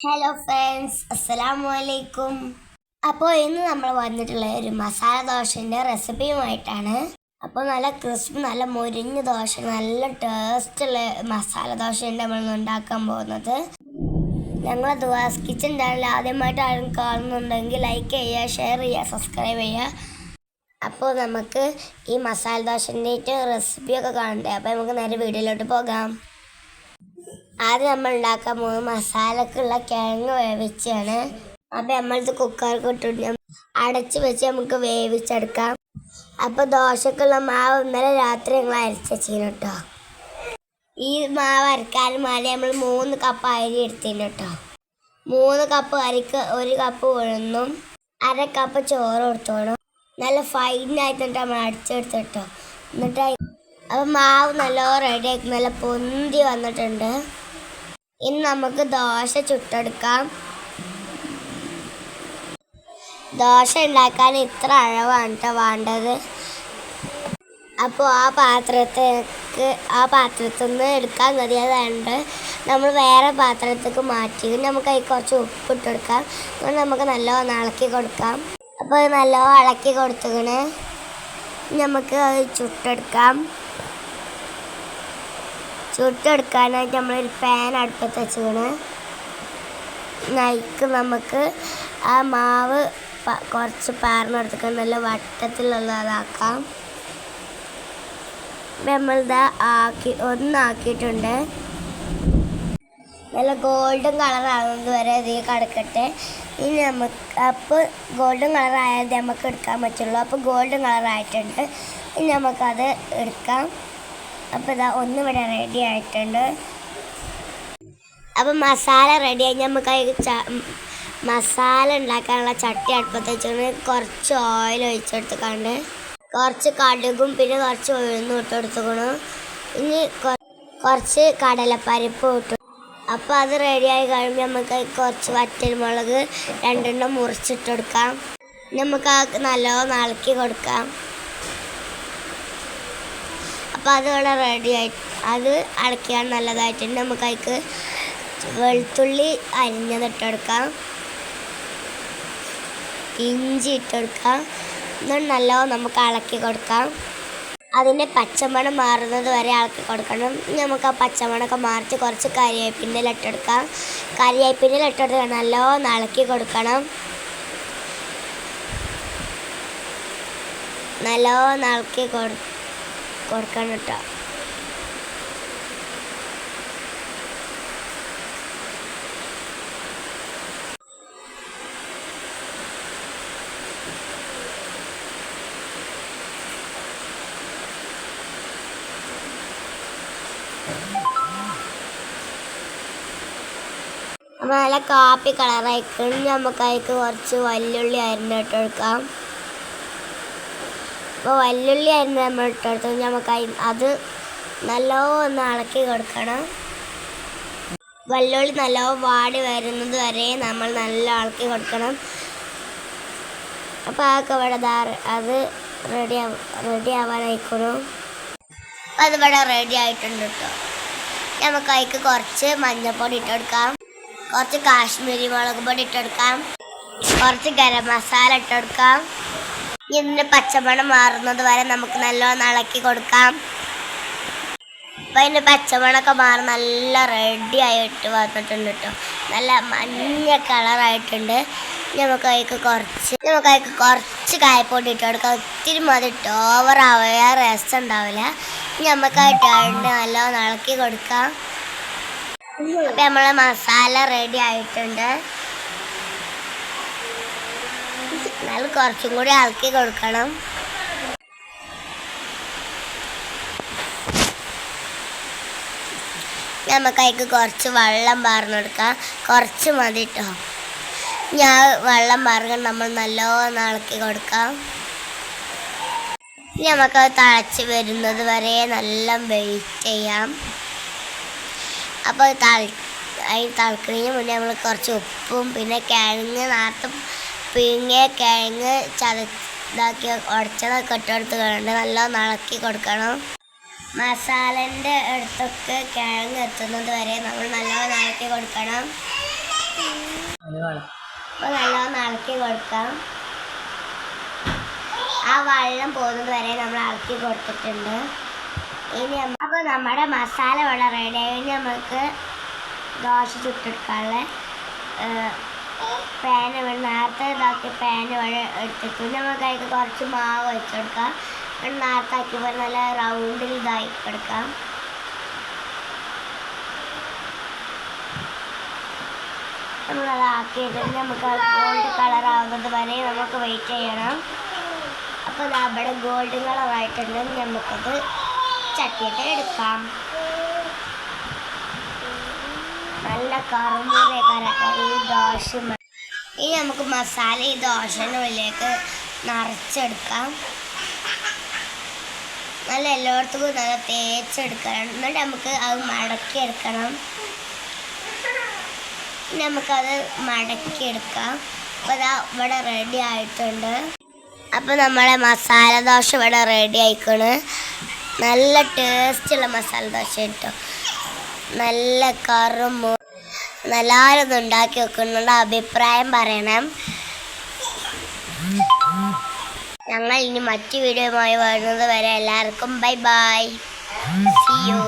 Hello friends, അസ്സലാമു അലൈക്കും. അപ്പോൾ ഇന്ന് നമ്മൾ വന്നിട്ടുള്ള ഒരു മസാല ദോശൻ്റെ റെസിപ്പിയുമായിട്ടാണ്. അപ്പോൾ നല്ല ക്രിസ്പി, നല്ല മുരിഞ്ഞ ദോശ, നല്ല ടേസ്റ്റുള്ള മസാല ദോശയാണ് നമ്മൾ ഉണ്ടാക്കാൻ പോകുന്നത്. ഞങ്ങളെ ദുവാസ് കിച്ചൻ ചാനൽ ആദ്യമായിട്ട് ആരും കാണുന്നുണ്ടെങ്കിൽ ലൈക്ക് ചെയ്യുക, ഷെയർ ചെയ്യുക, സബ്സ്ക്രൈബ് ചെയ്യുക. അപ്പോൾ നമുക്ക് ഈ മസാല ദോശൻ്റെ റെസിപ്പിയൊക്കെ കാണണ്ടേ. അപ്പോൾ നമുക്ക് നേരെ വീഡിയോയിലോട്ട് പോകാം. ആദ്യം നമ്മൾ ഉണ്ടാക്കാൻ പോകുന്നത് മസാലക്കുള്ള കിഴങ്ങ് വേവിച്ചാണ്. അപ്പം നമ്മളിത് കുക്കർക്ക് ഇട്ടിട്ട് അടച്ച് വെച്ച് നമുക്ക് വേവിച്ചെടുക്കാം. അപ്പോൾ ദോശക്കുള്ള മാവ് ഇന്നലെ രാത്രി ഞങ്ങൾ അരച്ച് വെച്ചിരുന്നു കേട്ടോ. ഈ മാവ് അരക്കാൻ വേണ്ടി നമ്മൾ 3 കപ്പ് അരി എടുത്തിരുന്നു കേട്ടോ. 3 കപ്പ് അരിക്ക് 1 കപ്പ് ഉഴുന്നും 1/2 കപ്പ് ചോറ് കൊടുത്തോണം. നല്ല ഫൈനായിട്ട് നമ്മൾ അടിച്ചെടുത്തിട്ടോ. എന്നിട്ട് അപ്പം മാവ് നല്ലോണം റെഡിയാക്കി നല്ല പൊന്തി വന്നിട്ടുണ്ട്. ഇനി നമുക്ക് ദോശ ചുട്ടെടുക്കാം. ദോശ ഉണ്ടാക്കാൻ ഇത്ര അളവാണ് കേട്ടോ വേണ്ടത്. അപ്പോൾ ആ പാത്രത്തിൽ നിന്ന് എടുക്കാൻ കഴിയാതുകൊണ്ട് നമ്മൾ വേറെ പാത്രത്തേക്ക് മാറ്റി നമുക്ക് അതിൽ കുറച്ച് ഉപ്പിട്ടെടുക്കാം. അതുകൊണ്ട് നമുക്ക് നല്ലോണം ഇളക്കി കൊടുക്കാം. അപ്പോൾ അത് നല്ലോണം ഇളക്കി കൊടുത്തിങ്ങനെ നമുക്ക് അത് ചുട്ടെടുക്കാനായിട്ട് നമ്മളൊരു പാൻ അടുപ്പത്ത് വെച്ചിങ്ങനെ നയിക്ക് നമുക്ക് ആ മാവ് കുറച്ച് പാർന്നെടുത്തിട്ട് നല്ല വട്ടത്തിലുള്ളതാക്കാം. നമ്മളിതാ ഒന്നാക്കിയിട്ടുണ്ട്. നല്ല ഗോൾഡൻ കളറാകുന്നത് വരെ ഇതിൽ കിടക്കട്ടെ. ഇനി അപ്പോൾ ഗോൾഡൻ കളറായാലും നമുക്ക് എടുക്കാൻ പറ്റുള്ളൂ. അപ്പോൾ ഗോൾഡൻ കളറായിട്ടുണ്ട്. ഇനി നമുക്കത് എടുക്കാം. അപ്പോൾ ഇതാ ഒന്നിവിടെ റെഡി ആയിട്ടുണ്ട്. അപ്പം മസാല റെഡിയായി. നമുക്ക് മസാല ഉണ്ടാക്കാനുള്ള ചട്ടി അടുപ്പത്ത് വെച്ചിട്ട് കുറച്ച് ഓയിൽ ഒഴിച്ചെടുത്തുകൊണ്ട് കുറച്ച് കടുകും പിന്നെ കുറച്ച് ഉഴുന്നും ഇട്ടെടുത്തുക്കണം. ഇനി കുറച്ച് കടലപ്പരിപ്പ് ഇട്ടു. അപ്പോൾ അത് റെഡിയായി കഴിയുമ്പോൾ നമുക്ക് കുറച്ച് വറ്റൽമുളക് 2 മുറിച്ചിട്ടെടുക്കാം. നമുക്ക് നല്ലോണം ഇളക്കി കൊടുക്കാം. അപ്പോൾ അതിവിടെ റെഡിയായി. അത് അടയ്ക്കാൻ നല്ലതായിട്ടുണ്ട്. നമുക്ക് അതിക്ക് വെളുത്തുള്ളി അരിഞ്ഞതിട്ടെടുക്കാം, ഇഞ്ചി ഇട്ടെടുക്കാം. എന്നിട്ട് നല്ലോണം നമുക്ക് ഇളക്കി കൊടുക്കാം. അതിൻ്റെ പച്ചമണം മാറുന്നത് വരെ ഇളക്കി കൊടുക്കണം. നമുക്ക് ആ പച്ചമണമൊക്കെ മാറിച്ച് കുറച്ച് കരിവേപ്പിൻ്റെ ഇട്ടെടുക്കാം. കരിവേപ്പിൻ്റെ ഇട്ടെടുത്ത് നല്ലോണം ഇളക്കി കൊടുക്കണം. നല്ലോണം ഇളക്കി കൊടുക്കണം കേട്ടോ. അപ്പോൾ നല്ല കാപ്പി കളറായിക്കണം. നമുക്ക് അതിലേക്ക് കുറച്ച് വല്യുള്ളി അരിഞ്ഞിട്ടെടുക്കാം. അപ്പോൾ വല്യുള്ളി അരിഞ്ഞ് നമ്മൾ ഇട്ടെടുത്ത് നമുക്ക് അത് നല്ലോണം ഇളക്കി കൊടുക്കണം. വല്യുള്ളി നല്ലോണം വാടി വരുന്നത് വരെ നമ്മൾ നല്ല ഇളക്കി കൊടുക്കണം. അപ്പോൾ അതൊക്കെ ഇവിടെ അത് റെഡി ആവാനായിക്കണം. അതിവിടെ റെഡി ആയിട്ടുണ്ട് കേട്ടോ. നമുക്ക് അതിലേക്ക് കുറച്ച് മഞ്ഞൾപ്പൊടി ഇട്ടെടുക്കാം, കുറച്ച് കാശ്മീരി മുളക് പൊടി ഇട്ടെടുക്കാം, കുറച്ച് ഗരം മസാല ഇട്ടെടുക്കാം. ഇതിൻ്റെ പച്ചമണം മാറുന്നത് വരെ നമുക്ക് നല്ലോണം ഇളക്കി കൊടുക്കാം. അപ്പോൾ അതിൻ്റെ പച്ചമണമൊക്കെ മാറി നല്ല റെഡി ആയിട്ട് വന്നിട്ടുണ്ട് കേട്ടോ. നല്ല മഞ്ഞ കളറായിട്ടുണ്ട്. നമുക്ക് അതിലേക്ക് കുറച്ച് കായപ്പൊടി ഇട്ടെടുക്കാം. ഒത്തിരി മതി ഇട്ട് ഓവറാവുക, രസം ഉണ്ടാവില്ല. നമുക്കായിട്ട് നല്ലോണം ഇളക്കി കൊടുക്കാം. അപ്പം നമ്മളെ മസാല റെഡി ആയിട്ടുണ്ട്. എന്നാലും കുറച്ചും കൂടി ഇളക്കി കൊടുക്കണം. നമുക്കതിലേക്ക് കുറച്ച് വെള്ളം പാർന്നെടുക്കാം. കുറച്ച് മതി കേട്ടോ. ഞാൻ വെള്ളം പാർന്ന് നമ്മൾ നല്ലോണം ഇളക്കി കൊടുക്കാം. നമുക്കത് തിളച്ച് വരുന്നത് വരെ നല്ല വെയിറ്റ് ചെയ്യാം. അപ്പോൾ അതിന് തിളക്കുന്നതിന് മുന്നേ നമ്മൾ കുറച്ച് ഉപ്പും പിന്നെ കിഴങ്ങ് നേരത്തെ പിഴിങ്ങിയ കിഴങ്ങ് ഇതാക്കി ഉടച്ചതൊക്കെ ഇട്ടെടുത്ത് കൊണ്ട് നല്ലോണം ഇളക്കി കൊടുക്കണം. മസാലേൻ്റെ അടുത്തൊക്കെ കിഴങ്ങ് എത്തുന്നത് വരെ നമ്മൾ നല്ലോണം ഇളക്കി കൊടുക്കണം. അപ്പോൾ നല്ലോണം ഇളക്കി കൊടുക്കാം. ആ വെള്ളം പോകുന്നത് വരെ നമ്മൾ ഇളക്കി കൊടുത്തിട്ടുണ്ട്. ഇനി അപ്പോൾ നമ്മുടെ മസാല ഇവിടെ റെഡി ആയി. നമുക്ക് ദോശ ചുട്ടെടുക്കാനുള്ള പാന് നേരത്തെ ഇതാക്കി പാന് വഴി എടുത്തിട്ട് നമുക്ക് അതിൽ കുറച്ച് മാവ് വെച്ചെടുക്കാം. നേരത്തെ ആക്കിയപ്പോൾ നല്ല റൗണ്ടിൽ ഇതാക്കി എടുക്കാം. നമ്മളത് ആക്കിയിട്ട് നമുക്ക് ഗോൾഡ് കളറാവുന്നത് വരെ നമുക്ക് വെയിറ്റ് ചെയ്യണം. അപ്പോൾ നമ്മുടെ ഗോൾഡ് കളറായിട്ടുണ്ടെങ്കിൽ നമുക്കത് ചട്ടിയിട്ട് എടുക്കാം. നല്ല കറുമുറയൊക്കെ ഈ ദോശ. ഇനി നമുക്ക് മസാല ഈ ദോശയുടെ ഉള്ളിലേക്ക് നിറച്ചെടുക്കാം. നല്ല എല്ലായിടത്തും നല്ല തേച്ചെടുക്കണം. എന്നിട്ട് നമുക്ക് അത് മടക്കിയെടുക്കണം. നമുക്കത് മടക്കിയെടുക്കാം. അപ്പോൾ അതാ ഇവിടെ റെഡി ആയിട്ടുണ്ട്. അപ്പോൾ നമ്മളെ മസാല ദോശ ഇവിടെ റെഡി ആയിക്കണ്. നല്ല ടേസ്റ്റുള്ള മസാല ദോശ കിട്ടും. നല്ല കറുമു. എല്ലാവരും ഉണ്ടാക്കി വെക്കുന്നുണ്ട്, അഭിപ്രായം പറയണം. ഞങ്ങൾ ഇനി മറ്റു വീഡിയോയുമായി വരുന്നത് വരെ എല്ലാവർക്കും ബൈ ബൈ. See you.